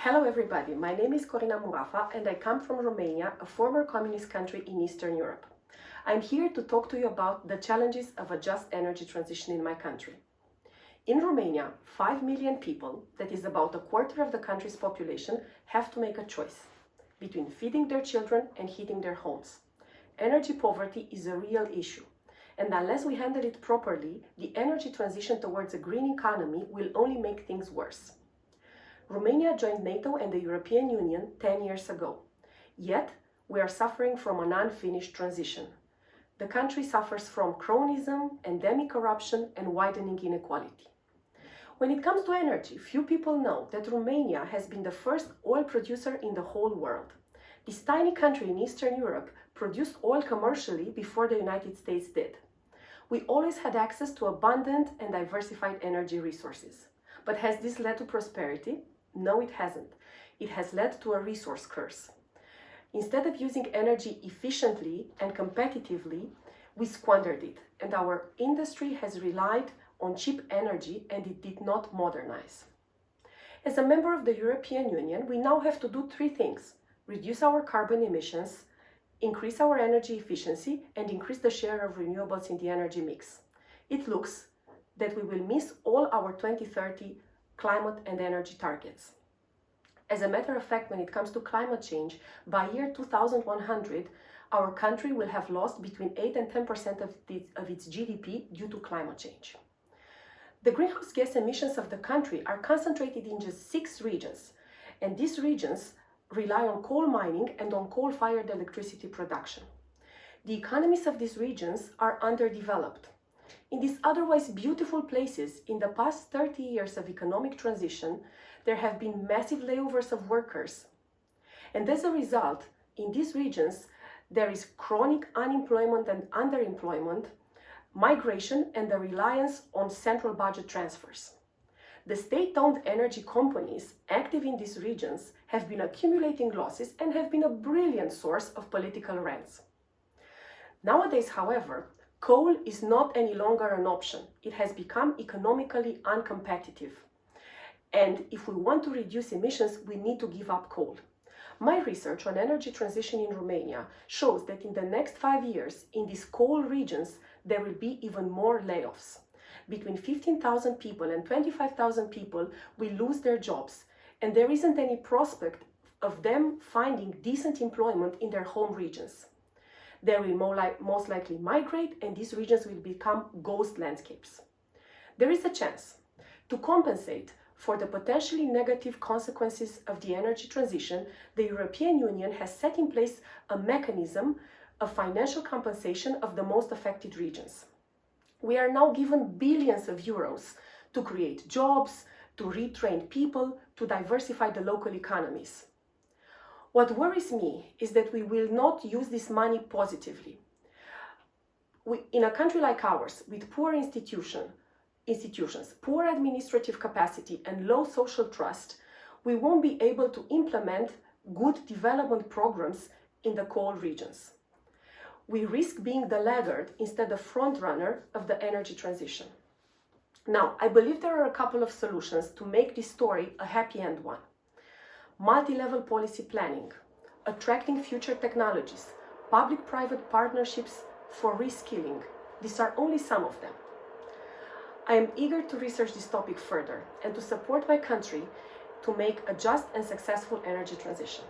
Hello everybody, my name is Corina Murafa and I come from Romania, a former communist country in Eastern Europe. I'm here to talk to you about the challenges of a just energy transition in my country. In Romania, 5 million people, that is about a quarter of the country's population, have to make a choice between feeding their children and heating their homes. Energy poverty is a real issue, and unless we handle it properly, the energy transition towards a green economy will only make things worse. Romania joined NATO and the European Union 10 years ago. Yet, we are suffering from an unfinished transition. The country suffers from cronyism, endemic corruption, and widening inequality. When it comes to energy, few people know that Romania has been the first oil producer in the whole world. This tiny country in Eastern Europe produced oil commercially before the United States did. We always had access to abundant and diversified energy resources. But has this led to prosperity? No, it hasn't. It has led to a resource curse. Instead of using energy efficiently and competitively, we squandered it, and our industry has relied on cheap energy and it did not modernize. As a member of the European Union, we now have to do three things: reduce our carbon emissions, increase our energy efficiency, and increase the share of renewables in the energy mix. It looks that we will miss all our 2030 climate and energy targets. As a matter of fact, when it comes to climate change, by year 2100, our country will have lost between 8 and 10% of its GDP due to climate change. The greenhouse gas emissions of the country are concentrated in just 6 regions, and these regions rely on coal mining and on coal-fired electricity production. The economies of these regions are underdeveloped. In these otherwise beautiful places, in the past 30 years of economic transition, there have been massive layovers of workers. And as a result, in these regions, there is chronic unemployment and underemployment, migration, and the reliance on central budget transfers. The state-owned energy companies active in these regions have been accumulating losses and have been a brilliant source of political rents. Nowadays, however, coal is not any longer an option. It has become economically uncompetitive. And if we want to reduce emissions, we need to give up coal. My research on energy transition in Romania shows that in the next 5 years, in these coal regions, there will be even more layoffs. Between 15,000 people and 25,000 people will lose their jobs, and there isn't any prospect of them finding decent employment in their home regions. They will most likely migrate, and these regions will become ghost landscapes. There is a chance to compensate for the potentially negative consequences of the energy transition. The European Union has set in place a mechanism of financial compensation of the most affected regions. We are now given billions of euros to create jobs, to retrain people, to diversify the local economies. What worries me is that we will not use this money positively. In a country like ours, with poor institutions, poor administrative capacity, and low social trust, we won't be able to implement good development programs in the coal regions. We risk being the laggard instead of front-runner of the energy transition. Now, I believe there are a couple of solutions to make this story a happy end one. Multi-level policy planning, attracting future technologies, public-private partnerships for reskilling. These are only some of them. I am eager to research this topic further and to support my country to make a just and successful energy transition.